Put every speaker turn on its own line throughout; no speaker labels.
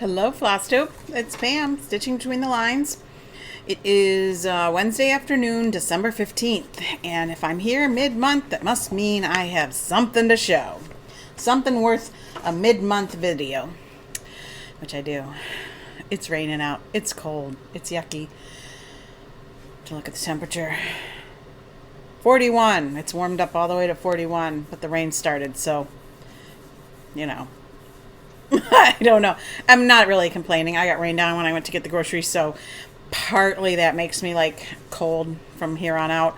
Hello, Flosstube. It's Pam, stitching between the lines. It is Wednesday afternoon, December 15th, and if I'm here mid-month, that must mean I have something to show. Something worth a mid-month video, which I do. It's raining out. It's cold. It's yucky. To look at the temperature. 41. It's warmed up all the way to 41, but the rain started, so, you know. I don't know. I'm not really complaining. I got rained down when I went to get the groceries, so partly that makes me like cold from here on out.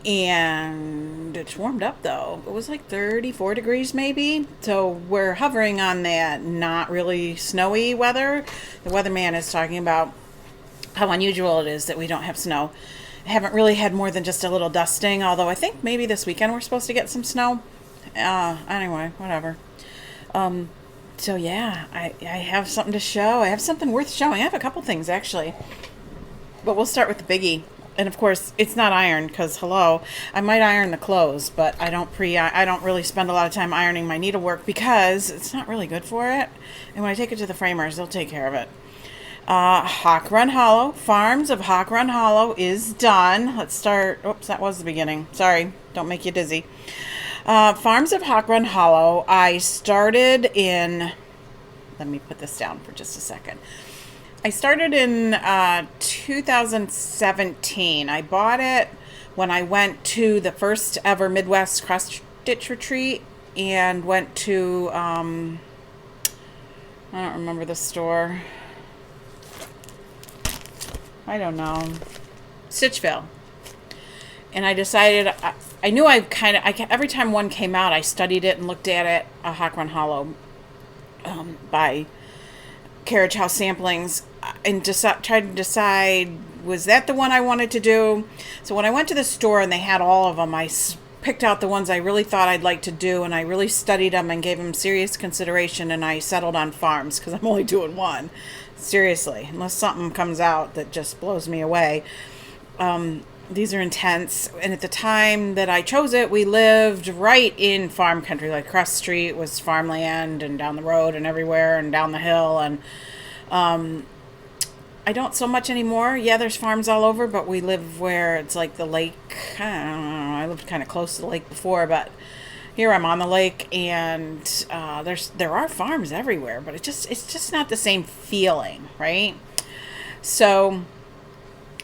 And it's warmed up though. It was like 34 degrees maybe. So we're hovering on that not really snowy weather. The weatherman is talking about how unusual it is that we don't have snow. I haven't really had more than just a little dusting, although I think maybe this weekend we're supposed to get some snow. Anyway, whatever. So yeah, I have something to show. I have something worth showing. I have a couple things actually, but we'll start with the biggie. And of course, it's not ironed because hello, I might iron the clothes, but I don't really spend a lot of time ironing my needlework because it's not really good for it. And when I take it to the framers, they'll take care of it. Hawk Run Hollow, Farms of Hawk Run Hollow is done. Let's start. Oops, that was the beginning. Sorry, don't make you dizzy. Farms of Hawk Run Hollow, I started in, let me put this down for just a second. I started in 2017. I bought it when I went to the first ever Midwest cross stitch retreat and went to, I don't remember the store. I don't know. Stitchville. And I decided, I knew every time one came out, I studied it and looked at it, Hawk Run Hollow by Carriage House Samplings, and tried to decide, was that the one I wanted to do? So when I went to the store and they had all of them, I picked out the ones I really thought I'd like to do, and I really studied them and gave them serious consideration, and I settled on Farms because I'm only doing one. Seriously, unless something comes out that just blows me away. These are intense, and at the time that I chose it, we lived right in farm country. Like across the street was farmland, and down the road and everywhere, and down the hill. And I don't so much anymore. Yeah, there's farms all over, but we live where it's like the lake. I don't know. I lived kind of close to the lake before, but here I'm on the lake, and there are farms everywhere, but it's just not the same feeling, right? So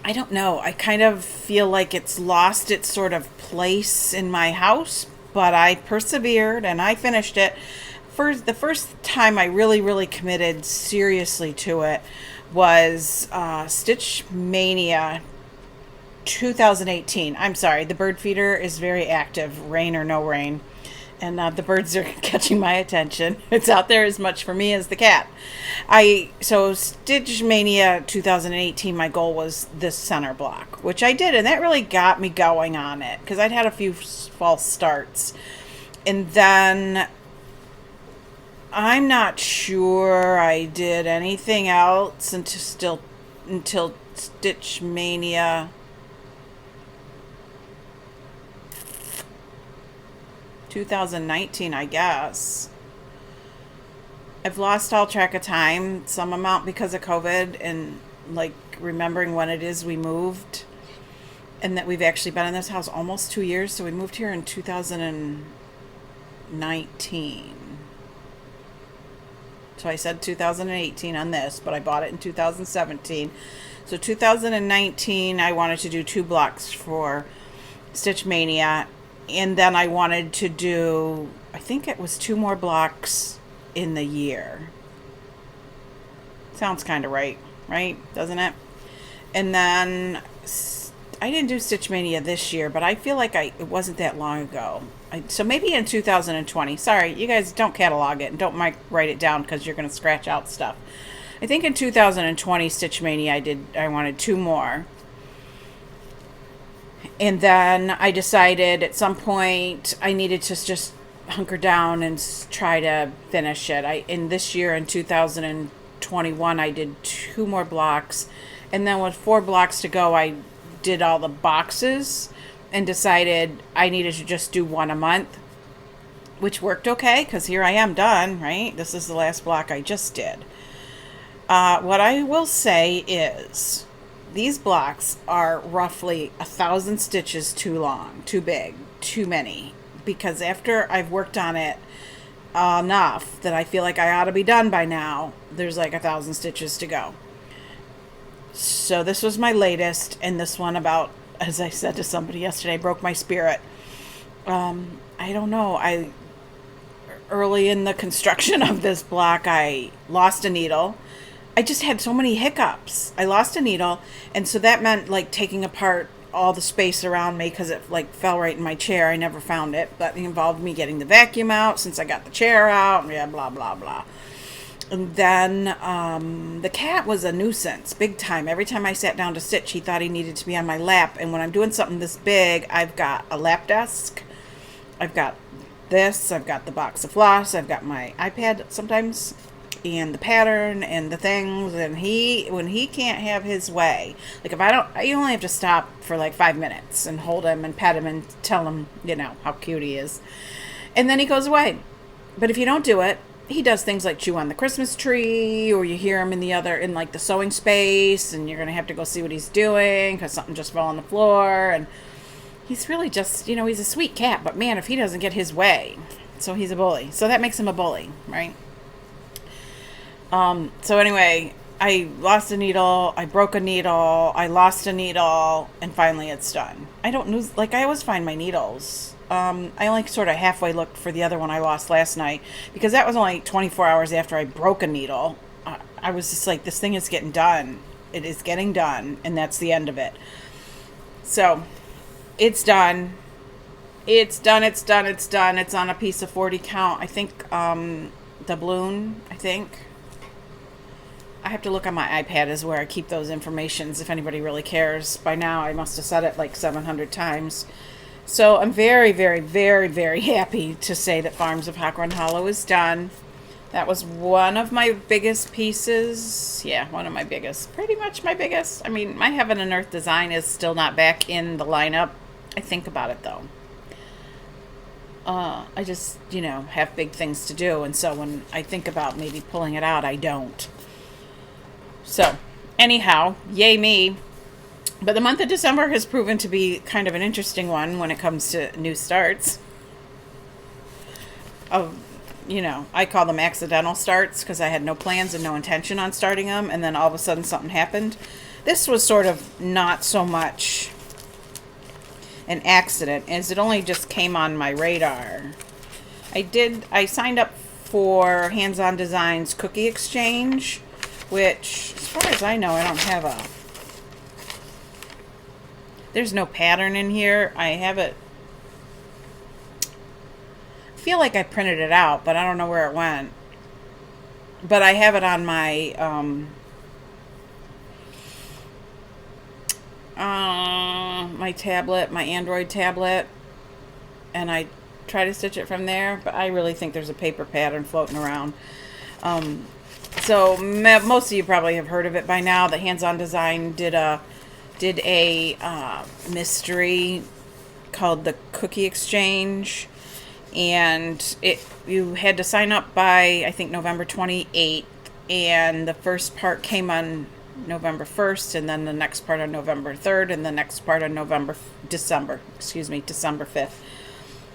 I don't know. I kind of feel like it's lost its sort of place in my house, but I persevered and I finished it. The first time I really committed seriously to it was Stitch Mania 2018. I'm sorry, the bird feeder is very active, rain or no rain. And the birds are catching my attention. It's out there as much for me as the cat. So Stitch Mania 2018, my goal was this center block, which I did, and that really got me going on it because I'd had a few false starts. And then I'm not sure I did anything else until Stitch Mania 2019, I guess. I've lost all track of time, some amount because of COVID and like remembering when it is we moved, and that we've actually been in this house almost 2 years. So we moved here in 2019. So I said 2018 on this, but I bought it in 2017. So 2019, I wanted to do 2 blocks for Stitch Mania. And then I wanted to do, I think it was 2 more blocks in the year. Sounds kind of right, doesn't it? And then I didn't do Stitch Mania this year, but I feel like it wasn't that long ago. So maybe in 2020. Sorry, you guys don't catalog it and don't write it down because you're going to scratch out stuff. I think in 2020 Stitch Mania I wanted 2 more. And then I decided at some point I needed to just hunker down and try to finish it. In this year in 2021, I did 2 more blocks. And then with 4 blocks to go, I did all the boxes and decided I needed to just do 1 a month, which worked okay because here I am done, right? This is the last block I just did. What I will say is these blocks are roughly 1,000 stitches too long, too big, too many. Because after I've worked on it enough that I feel like I ought to be done by now, there's like 1,000 stitches to go. So this was my latest, and this one about, as I said to somebody yesterday, broke my spirit. I don't know. Early in the construction of this block, I lost a needle. I just had so many hiccups. I lost a needle, and so that meant like taking apart all the space around me because it like fell right in my chair. I never found it, but it involved me getting the vacuum out since I got the chair out. Yeah, blah blah blah. And then the cat was a nuisance, big time. Every time I sat down to stitch, he thought he needed to be on my lap. And when I'm doing something this big, I've got a lap desk. I've got this. I've got the box of floss. I've got my iPad sometimes, and the pattern and the things. And when he can't have his way, like if I don't, you only have to stop for like 5 minutes and hold him and pet him and tell him, how cute he is. And then he goes away. But if you don't do it, he does things like chew on the Christmas tree, or you hear him in like the sewing space, and you're going to have to go see what he's doing because something just fell on the floor. And he's really just, he's a sweet cat, but man, if he doesn't get his way, so he's a bully. So that makes him a bully, right? So anyway, I lost a needle, I broke a needle, I lost a needle, and finally it's done. I don't lose, like I always find my needles. I only sort of halfway looked for the other one I lost last night because that was only 24 hours after I broke a needle. I was just like, this thing is getting done. It is getting done, and that's the end of it. So, it's done. It's done. It's on a piece of 40 count. I think the balloon, I have to look on my iPad is where I keep those informations if anybody really cares. By now, I must have said it like 700 times. So I'm very, very, very, very happy to say that Farms of Hawk Hollow is done. That was one of my biggest pieces. Yeah, one of my biggest. Pretty much my biggest. I mean, my Heaven and Earth design is still not back in the lineup. I think about it, though. I just, have big things to do. And so when I think about maybe pulling it out, I don't. So, anyhow, yay me. But the month of December has proven to be kind of an interesting one when it comes to new starts. I call them accidental starts because I had no plans and no intention on starting them, and then all of a sudden something happened. This was sort of not so much an accident as it only just came on my radar. I signed up for Hands On Designs Cookie Exchange, which, as far as I know, I don't have there's no pattern in here. I have it. I feel like I printed it out, but I don't know where it went. But I have it on my my tablet, my Android tablet, and I try to stitch it from there. But I really think there's a paper pattern floating around. So most of you probably have heard of it by now. The Hands On Design did a mystery called the Cookie Exchange, and you had to sign up by I think November 28th, and the first part came on November 1st, and then the next part on November 3rd, and the next part on December 5th.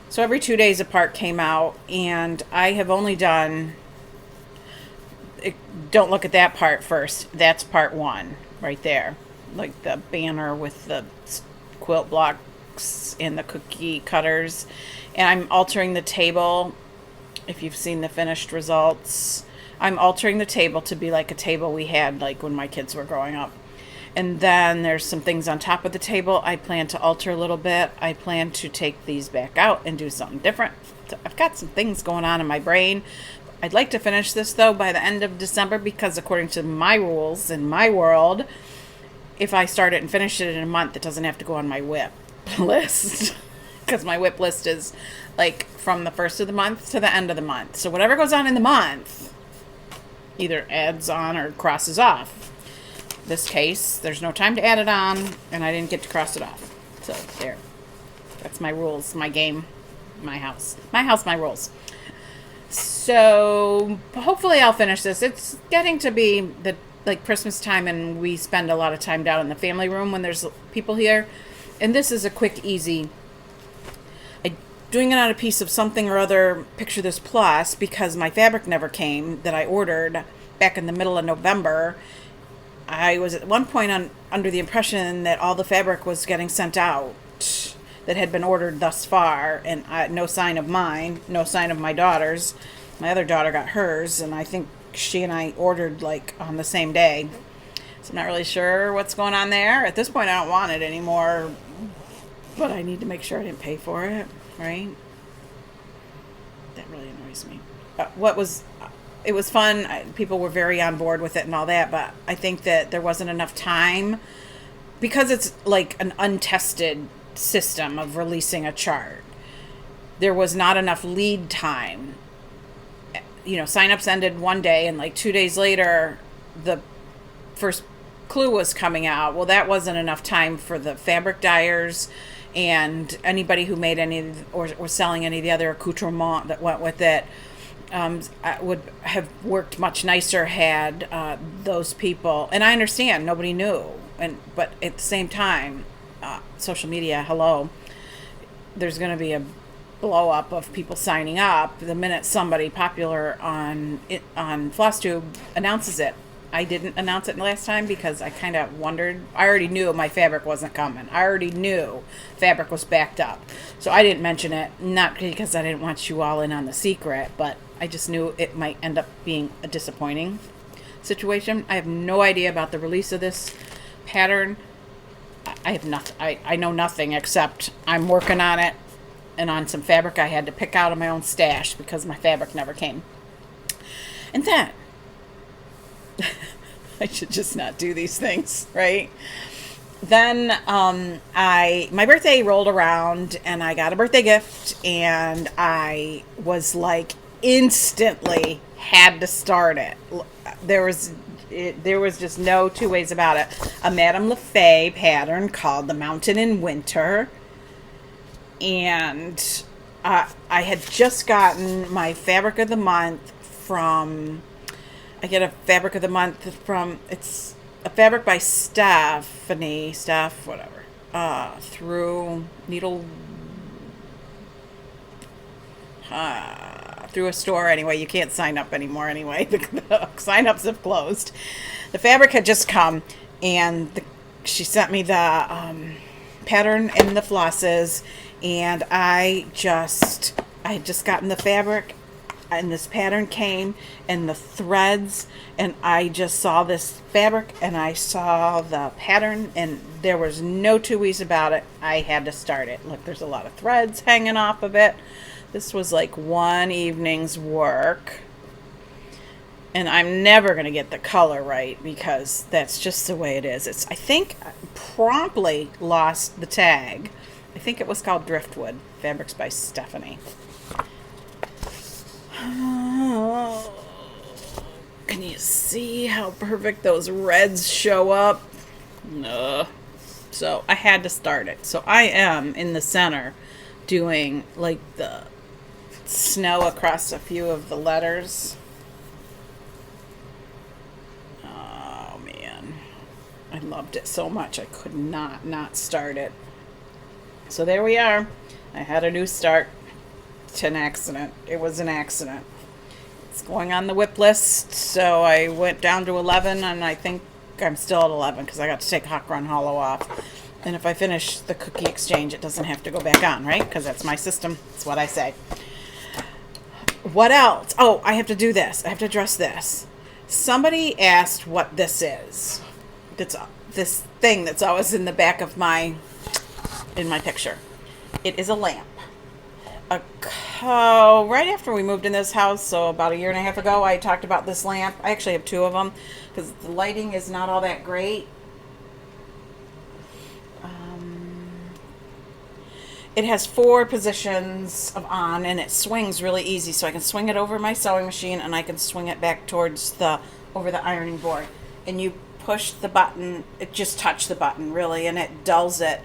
So every 2 days a part came out, and I have only done. Don't look at that part first. That's part 1 right there. Like the banner with the quilt blocks and the cookie cutters. And I'm altering the table. If you've seen the finished results, I'm altering the table to be like a table we had like when my kids were growing up. And then there's some things on top of the table I plan to alter a little bit. I plan to take these back out and do something different. So I've got some things going on in my brain. I'd like to finish this though by the end of December because according to my rules in my world, if I start it and finish it in a month, it doesn't have to go on my WIP list. Because my WIP list is like from the first of the month to the end of the month. So whatever goes on in the month either adds on or crosses off. This case, there's no time to add it on, and I didn't get to cross it off. So there. That's my rules, my game, my house. My house, my rules. So hopefully I'll finish this. It's getting to be the like Christmas time, and we spend a lot of time down in the family room when there's people here. And this is a quick, easy, doing it on a piece of something or other, picture this plus, because my fabric never came that I ordered back in the middle of November. I was at one point under the impression that all the fabric was getting sent out that had been ordered thus far, and no sign of mine, no sign of my daughter's. My other daughter got hers, and I think she and I ordered like on the same day. So I'm not really sure what's going on there. At this point, I don't want it anymore, but I need to make sure I didn't pay for it, right? That really annoys me. It was fun. People were very on board with it and all that, but I think that there wasn't enough time because it's like an untested system of releasing a chart. There was not enough lead time. You know, signups ended one day, and like 2 days later, the first clue was coming out. Well, that wasn't enough time for the fabric dyers and anybody who made any or selling any of the other accoutrement that went with it. Would have worked much nicer had those people. And I understand nobody knew, but at the same time, social media, hello. There's going to be a blow up of people signing up the minute somebody popular on Flosstube announces it. I didn't announce it last time because I kind of wondered. I already knew my fabric wasn't coming. I already knew fabric was backed up. So I didn't mention it, not because I didn't want you all in on the secret, but I just knew it might end up being a disappointing situation. I have no idea about the release of this pattern. I have nothing. I know nothing except I'm working on it and on some fabric I had to pick out of my own stash because my fabric never came. And then I should just not do these things, right? Then my birthday rolled around and I got a birthday gift, and I was like instantly had to start it. There was just no two ways about it. A Madame LaFay pattern called the Mountain in Winter. And I had just gotten my fabric of the month from, I get a fabric of the month from, it's a fabric by Stephanie, through Needle, through a store anyway. You can't sign up anymore anyway. The sign-ups have closed. The fabric had just come, and she sent me the pattern and the flosses, and I had just gotten the fabric, and this pattern came, and the threads, and I just saw this fabric, and I saw the pattern, and there was no two ways about it. I had to start it. Look, there's a lot of threads hanging off of it. This was like one evening's work, and I'm never going to get the color right because that's just the way it is. I think I promptly lost the tag. I think it was called Driftwood. Fabrics by Stephanie. Oh, can you see how perfect those reds show up? No. So I had to start it. So I am in the center doing like the snow across a few of the letters. Oh man, I loved it so much I could not start it. So there we are. I had a new start to an accident. It was an accident. It's going on the whip list, so I went down to 11, and I think I'm still at 11 because I got to take Hawk Run Hollow off. And if I finish the cookie exchange, it doesn't have to go back on, right? Because that's my system. That's what I say. What else? Oh, I have to do this. I have to address this. Somebody asked what this is. It's this thing that's always in the back of in my picture. It is a lamp. Right after we moved in this house, so about a year and a half ago, I talked about this lamp. I actually have two of them because the lighting is not all that great. It has 4 positions of on, and it swings really easy, so I can swing it over my sewing machine, and I can swing it back towards over the ironing board. And you push the button, it just touched the button really, and it dulls it.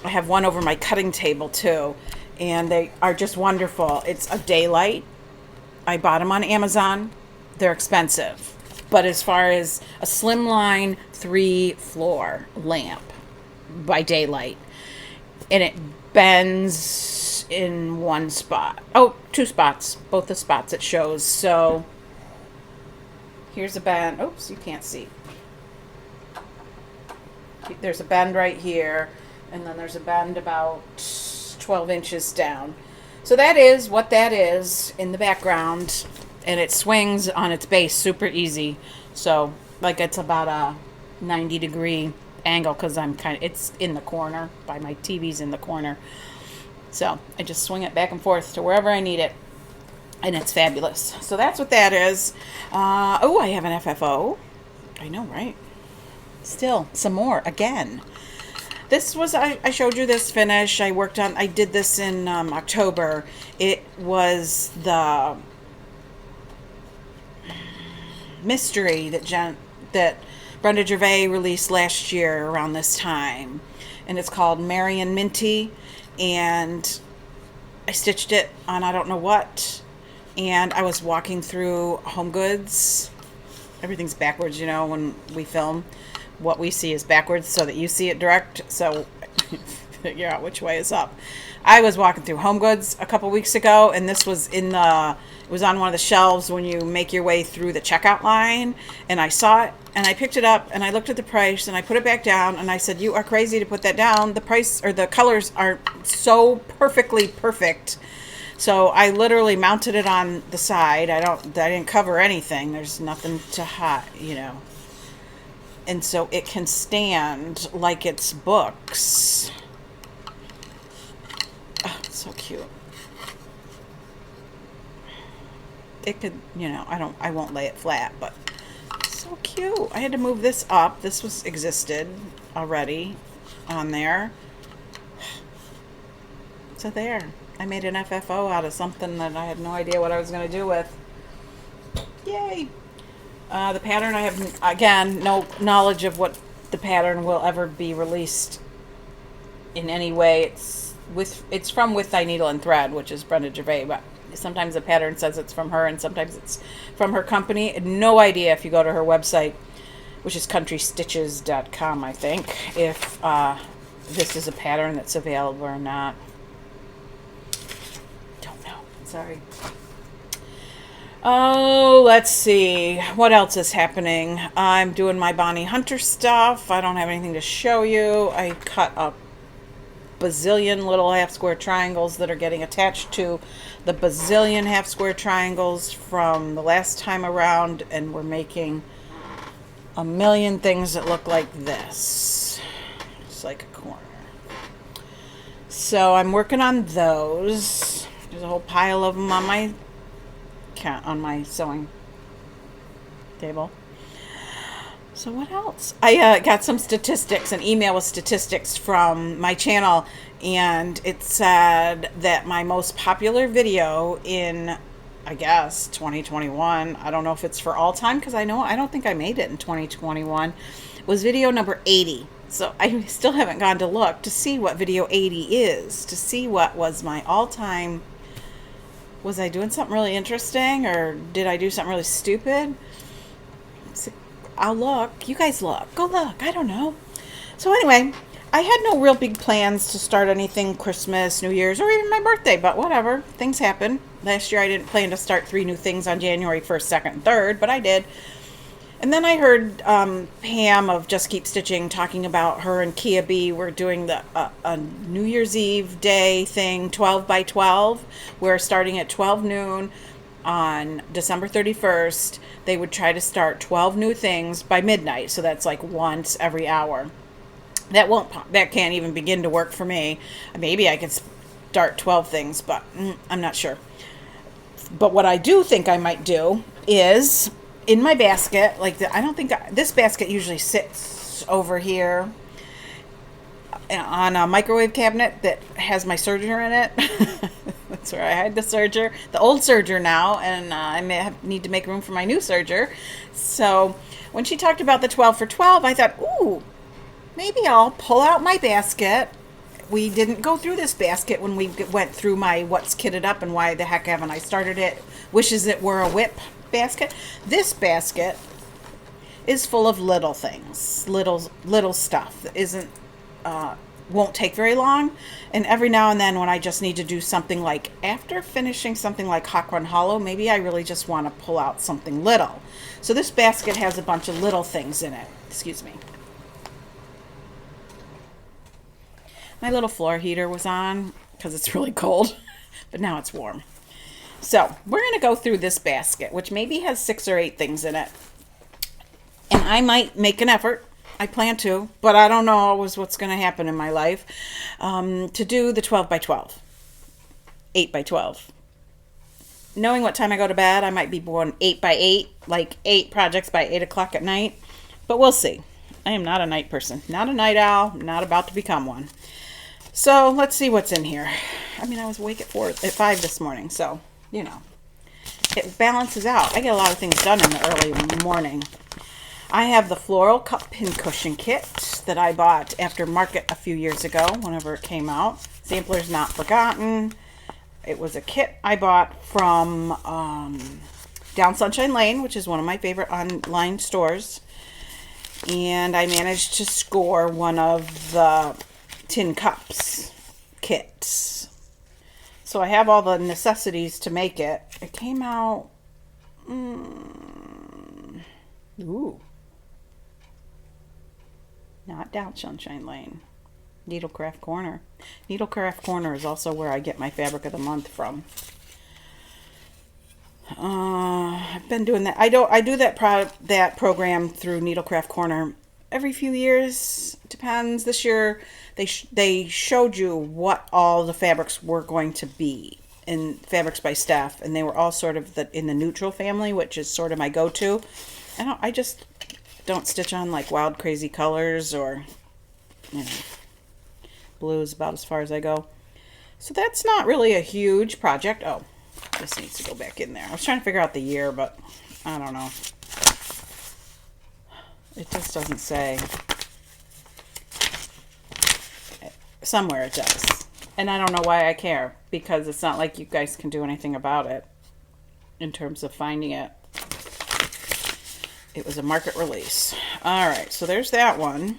I have one over my cutting table too, and they are just wonderful. It's a daylight. I bought them on Amazon. They're expensive. But as far as a slimline 3-floor lamp by daylight, and it bends in one spot. Oh, 2 spots. Both the spots it shows. So here's a bend. Oops, you can't see. There's a bend right here, and then there's a bend about 12 inches down. So that is what that is in the background, and it swings on its base super easy. So like it's about a 90-degree angle because it's in the corner by my TV's in the corner. So I just swing it back and forth to wherever I need it, and it's fabulous. So that's what that is. Oh, I have an FFO. I know, right? Still some more again. This was, I showed you this finish. I did this in October. It was the mystery that Brenda Gervais released last year around this time. And it's called Marion Minty. And I stitched it on I don't know what. And I was walking through Home Goods. Everything's backwards, you know, when we film. What we see is backwards so that you see it direct. So figure out which way is up. I was walking through Home Goods a couple weeks ago, and this was it was on one of the shelves when you make your way through the checkout line, and I saw it, and I picked it up, and I looked at the price, and I put it back down, and I said, you are crazy to put that down. The price, or the colors are so perfectly perfect. So I literally mounted it on the side. I didn't cover anything. There's nothing to hide, you know. And so it can stand like it's books. Oh, it's so cute. It could, you know, I won't lay it flat, but it's so cute. I had to move this up. This existed already on there. So there. I made an FFO out of something that I had no idea what I was going to do with. Yay. The pattern, I have, again, no knowledge of what the pattern will ever be released in any way. It's from With Thy Needle and Thread, which is Brenda Gervais, but sometimes the pattern says it's from her, and sometimes it's from her company. No idea if you go to her website, which is countrystitches.com, I think, if this is a pattern that's available or not. Don't know. Sorry. Oh, let's see. What else is happening? I'm doing my Bonnie Hunter stuff. I don't have anything to show you. I cut a bazillion little half-square triangles that are getting attached to the bazillion half-square triangles from the last time around, and we're making a million things that look like this. It's like a corner. So I'm working on those. There's a whole pile of them on my sewing table. So what else? I got some statistics, an email with statistics from my channel, and it said that my most popular video in, I guess, 2021, I don't know if it's for all time, because I don't think I made it in 2021, was video number 80. So I still haven't gone to look to see what video 80 is, to see what was my all-time. Was I doing something really interesting, or did I do something really stupid? So I'll look. You guys look. Go look. I don't know. So anyway, I had no real big plans to start anything Christmas, New Year's, or even my birthday, but whatever. Things happen. Last year I didn't plan to start 3 new things on January 1st, 2nd, and 3rd, but I did. And then I heard Pam of Just Keep Stitching talking about her and Kia B were doing a New Year's Eve day thing, 12 by 12, where starting at 12 noon on December 31st, they would try to start 12 new things by midnight. So that's like once every hour. That can't even begin to work for me. Maybe I could start 12 things, but I'm not sure. But what I do think I might do is, in my basket, this basket usually sits over here on a microwave cabinet that has my serger in it. That's where I hide the serger, the old serger now, and I need to make room for my new serger. So when she talked about the 12 for 12, I thought, ooh, maybe I'll pull out my basket. We didn't go through this basket when we went through my What's Kitted Up and Why the Heck Haven't I Started It, Wishes It Were a Whip basket. This basket is full of little things, little stuff that isn't won't take very long. And every now and then when I just need to do something, like after finishing something like Hawk Run Hollow, maybe I really just want to pull out something little. So this basket has a bunch of little things in it. Excuse me. My little floor heater was on because it's really cold, but now it's warm. So we're going to go through this basket, which maybe has 6 or 8 things in it. And I might make an effort. I plan to, but I don't know always what's going to happen in my life, to do the 12 by 12, 8 by 12. Knowing what time I go to bed, I might be born 8 by 8, like 8 projects by 8 o'clock at night, but we'll see. I am not a night person, not a night owl, not about to become one. So let's see what's in here. I mean, I was awake at 5 this morning, so, you know, it balances out. I get a lot of things done in the early morning. I have the Floral Cup Pincushion Kit that I bought after market a few years ago, whenever it came out. Sampler's not forgotten. It was a kit I bought from Down Sunshine Lane, which is one of my favorite online stores. And I managed to score one of the tin cups kits. So I have all the necessities to make it. It came out... Ooh. Not Down Sunshine Lane. Needlecraft Corner. Needlecraft Corner is also where I get my fabric of the month from. I've been doing that. I do that program through Needlecraft Corner every few years. Depends. This year they showed you what all the fabrics were going to be in Fabrics by Steph, and they were all sort of in the neutral family, which is sort of my go-to. I just don't stitch on like wild crazy colors, or, you know, blue is about as far as I go. So that's not really a huge project. Oh, this needs to go back in there. I was trying to figure out the year, but I don't know. It just doesn't say. Somewhere it does. And I don't know why I care, because it's not like you guys can do anything about it in terms of finding it. It was a market release. All right, so there's that one.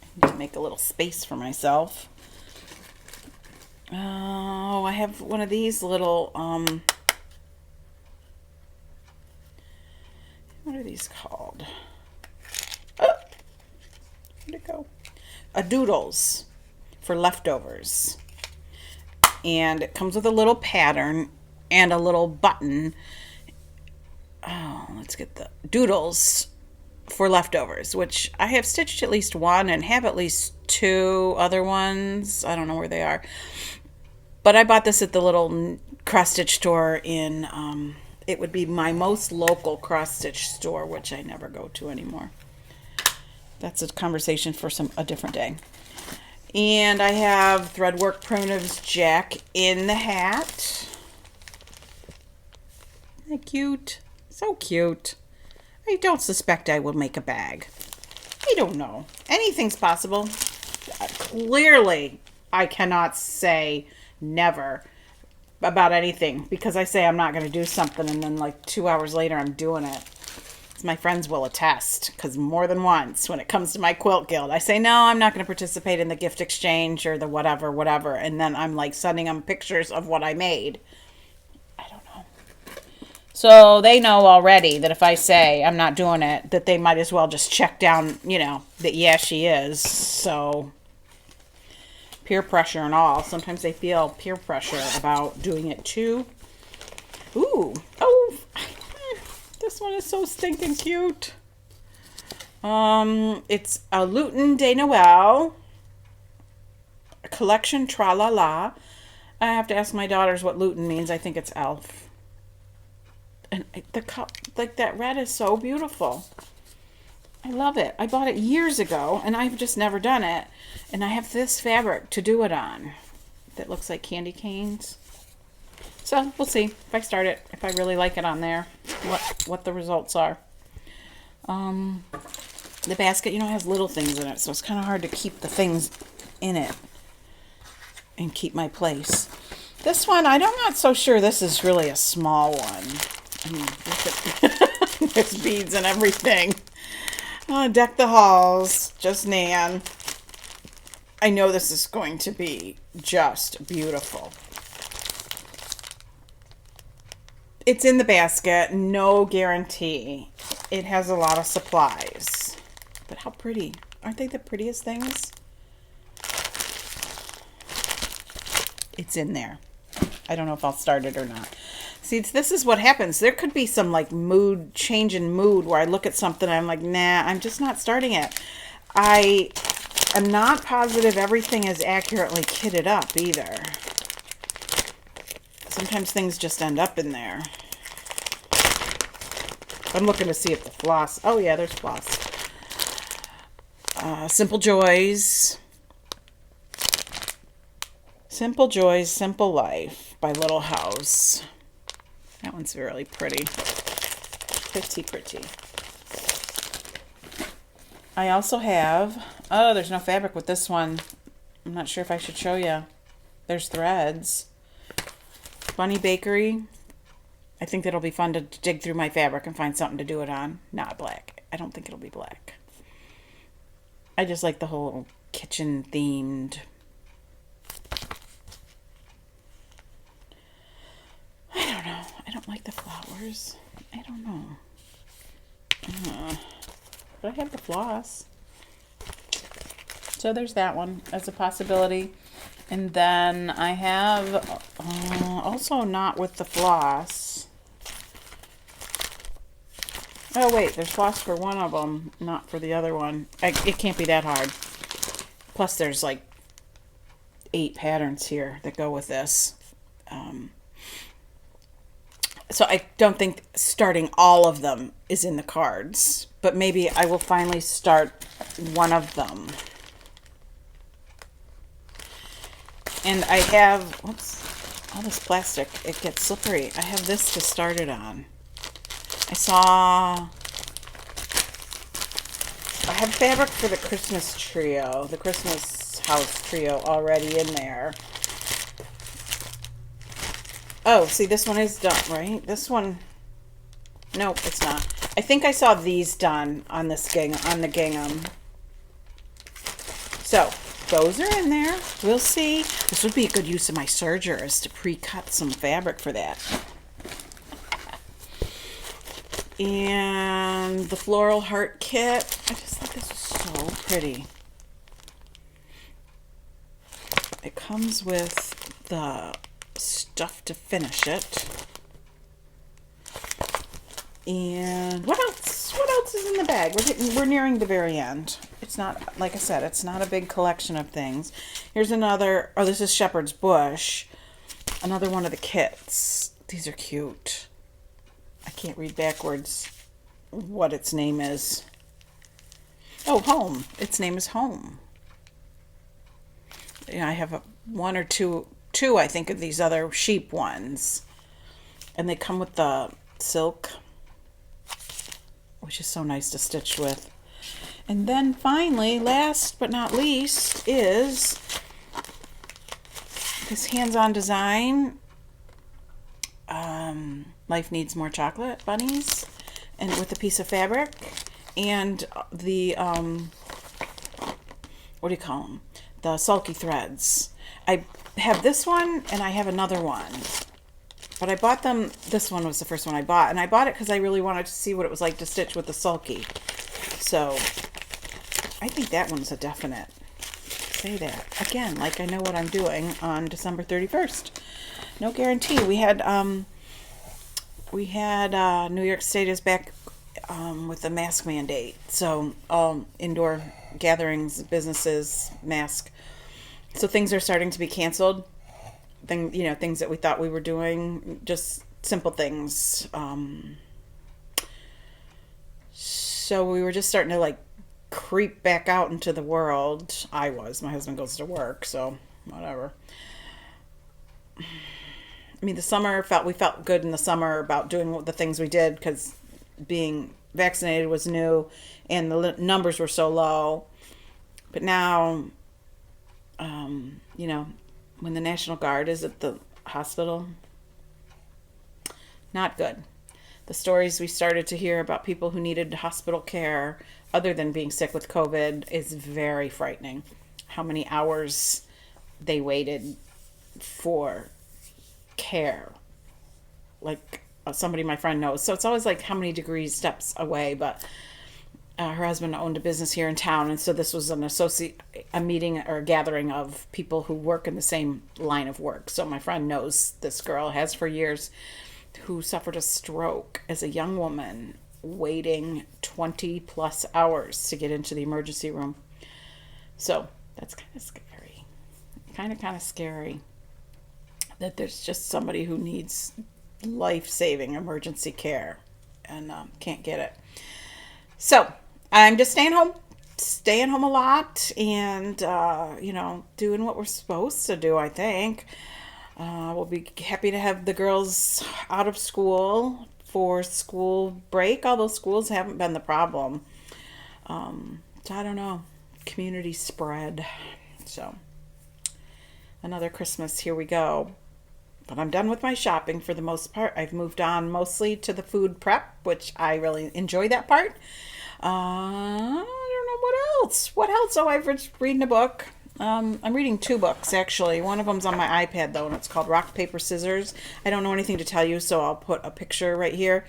I need to make a little space for myself. Oh, I have one of these little, what are these called? Oh, where'd it go? A doodles for leftovers. And it comes with a little pattern and a little button. Oh, let's get the doodles for leftovers, which I have stitched at least one and have at least 2 other ones. I don't know where they are. But I bought this at the little cross-stitch store in, it would be my most local cross-stitch store, which I never go to anymore. That's a conversation for a different day. And I have Threadwork Primitives Jack in the hat. Isn't that cute? So cute. I don't suspect I will make a bag. I don't know. Anything's possible. Clearly, I cannot say never about anything, because I say I'm not going to do something and then like 2 hours later I'm doing it. My friends will attest, because more than once when it comes to my quilt guild, I say, no, I'm not going to participate in the gift exchange or the whatever. And then I'm like sending them pictures of what I made. So they know already that if I say I'm not doing it, that they might as well just check down, you know, that yeah, she is. So peer pressure and all. Sometimes they feel peer pressure about doing it too. Ooh. Oh, this one is so stinking cute. It's a Luton de Noël collection tra-la-la. I have to ask my daughters what Luton means. I think it's elf. And the cup, like that red is so beautiful. I love it. I bought it years ago and I've just never done it. And I have this fabric to do it on that looks like candy canes. So we'll see if I start it, if I really like it on there, what the results are. The basket, you know, has little things in it, so it's kind of hard to keep the things in it and keep my place. This one, I'm not so sure this is really a small one. Look at there's beads and everything. Oh, deck the halls. Just Nan. I know this is going to be just beautiful. It's in the basket. No guarantee. It has a lot of supplies. But how pretty. Aren't they the prettiest things? It's in there. I don't know if I'll start it or not. See, this is what happens. There could be some like change in mood where I look at something and I'm like, nah, I'm just not starting it. I am not positive everything is accurately kitted up either. Sometimes things just end up in there. I'm looking to see if the floss... Oh, yeah, there's floss. Simple Joys. Simple Joys, Simple Life by Little House. That one's really pretty. Pretty, pretty. I also have... Oh, there's no fabric with this one. I'm not sure if I should show you. There's threads. Bunny Bakery. I think that'll be fun to dig through my fabric and find something to do it on. Not black. I don't think it'll be black. I just like the whole kitchen themed. I don't know. I don't like the flowers. I don't know. But I have the floss. So there's that one as a possibility. And then I have also not with the floss. Oh wait, there's floss for one of them, not for the other one. It can't be that hard. Plus there's like 8 patterns here that go with this. So I don't think starting all of them is in the cards, but maybe I will finally start one of them. And I have, whoops, all this plastic, it gets slippery. I have this to start it on. I have fabric for the Christmas trio, the Christmas house trio already in there. Oh, see, this one is done, right? This one, nope, it's not. I think I saw these done on this on the gingham. So, those are in there. We'll see. This would be a good use of my sergers to pre-cut some fabric for that. And the Floral Heart Kit. I just think this is so pretty. It comes with the stuff to finish it. And what else? What else is in the bag? We're nearing the very end. It's not, like I said, it's not a big collection of things. Here's another, oh, this is Shepherd's Bush. Another one of the kits. These are cute. I can't read backwards what its name is. Oh, Home. Its name is Home. Yeah, I have one or two, I think, of these other sheep ones. And they come with the silk, which is so nice to stitch with. And then finally, last but not least, is this hands-on design. Life Needs More Chocolate bunnies, and with a piece of fabric, and the what do you call them? The sulky threads. I have this one, and I have another one, but I bought them. This one was the first one I bought, and I bought it because I really wanted to see what it was like to stitch with the sulky. So I think that one's a definite. Say that again, like I know what I'm doing on December 31st. No guarantee. We had New York State is back with the mask mandate, so indoor gatherings, businesses, mask. So things are starting to be canceled. Things that we thought we were doing, just simple things. So we were just starting to like creep back out into the world. My husband goes to work, so whatever. I mean, we felt good in the summer about doing the things we did because being vaccinated was new and the numbers were so low. But now, when the National Guard is at the hospital, not good. The stories we started to hear about people who needed hospital care other than being sick with COVID is very frightening. How many hours they waited for care. Like somebody my friend knows. So it's always like how many degrees steps away, but her husband owned a business here in town, and so this was a meeting or a gathering of people who work in the same line of work. So my friend knows this girl, has for years, who suffered a stroke as a young woman, waiting 20 plus hours to get into the emergency room. So that's kind of scary. Kind of scary that there's just somebody who needs life-saving emergency care and can't get it. So I'm just staying home a lot, and doing what we're supposed to do, I think. We'll be happy to have the girls out of school for school break, although schools haven't been the problem. So I don't know. Community spread. So another Christmas, here we go. But I'm done with my shopping for the most part. I've moved on mostly to the food prep, which I really enjoy that part. I don't know what else. What else? Oh, I've reading a book. I'm reading two books, actually. One of them's on my iPad, though, and it's called Rock, Paper, Scissors. I don't know anything to tell you, so I'll put a picture right here.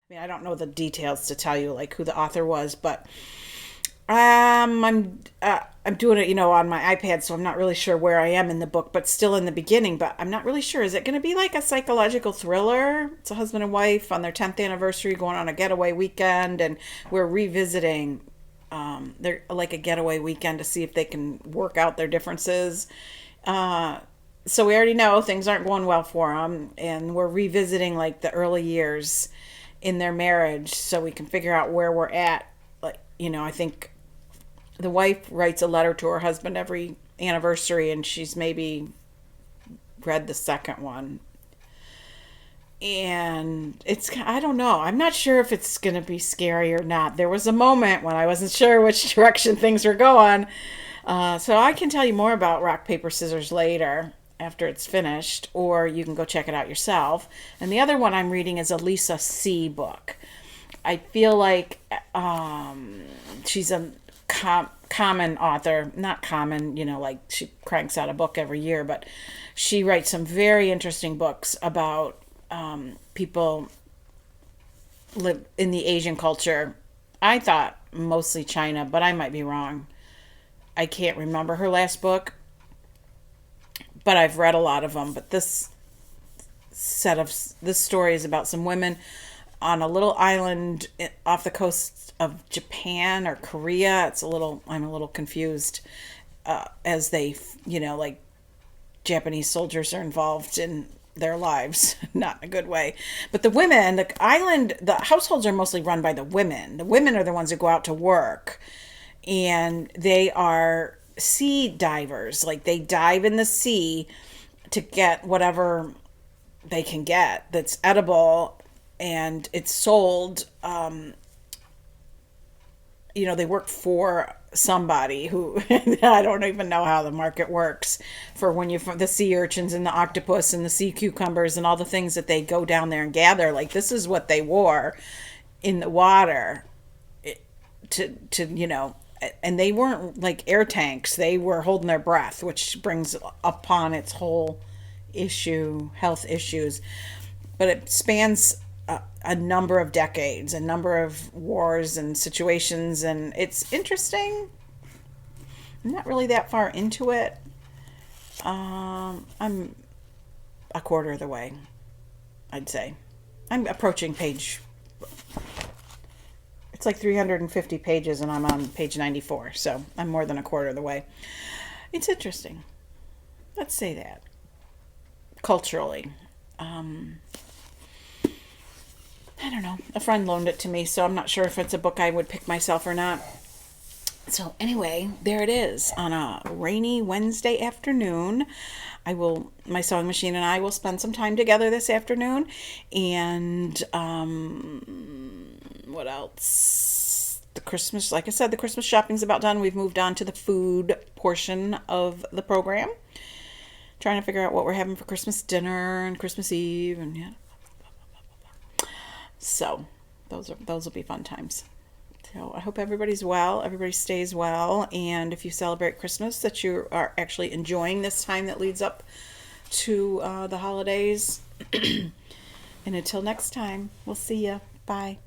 I mean, I don't know the details to tell you, like who the author was, but I'm doing it, on my iPad, so I'm not really sure where I am in the book, but still in the beginning. But I'm not really sure. Is it going to be like a psychological thriller? It's a husband and wife on their 10th anniversary going on a getaway weekend, and we're revisiting. They're like a getaway weekend to see if they can work out their differences. So we already know things aren't going well for them, and we're revisiting like the early years in their marriage so we can figure out where we're at. Like, I think the wife writes a letter to her husband every anniversary, and she's maybe read the second one. And I don't know. I'm not sure if it's going to be scary or not. There was a moment when I wasn't sure which direction things were going. So I can tell you more about Rock, Paper, Scissors later after it's finished, or you can go check it out yourself. And the other one I'm reading is a Lisa C. book. I feel like she's a common author, not common, like she cranks out a book every year, but she writes some very interesting books about people live in the Asian culture. I thought mostly China, but I might be wrong. I can't remember her last book, but I've read a lot of them. But this story is about some women on a little island off the coast of Japan or Korea. I'm a little confused as they, like Japanese soldiers are involved in their lives, not in a good way. But the women, the households are mostly run by the women. The women are the ones who go out to work, and they are sea divers. Like they dive in the sea to get whatever they can get that's edible, and it's sold. They work for somebody who I don't even know how the market works for the sea urchins and the octopus and the sea cucumbers and all the things that they go down there and gather. Like this is what they wore in the water and they weren't like air tanks. They were holding their breath, which brings upon its whole health issues. But it spans a number of decades, a number of wars and situations, and it's interesting. I'm not really that far into it. I'm a quarter of the way, I'd say. I'm approaching it's like 350 pages, and I'm on page 94, so I'm more than a quarter of the way. It's interesting. Let's say that. Culturally. I don't know. A friend loaned it to me, so I'm not sure if it's a book I would pick myself or not. So anyway, there it is on a rainy Wednesday afternoon. My sewing machine and I will spend some time together this afternoon. And what else? the Christmas, like I said, the Christmas shopping's about done. We've moved on to the food portion of the program. Trying to figure out what we're having for Christmas dinner and Christmas Eve, and yeah. So those will be fun times. So I hope everybody's well, everybody stays well, and if you celebrate Christmas, that you are actually enjoying this time that leads up to the holidays. And until next time, we'll see ya. Bye.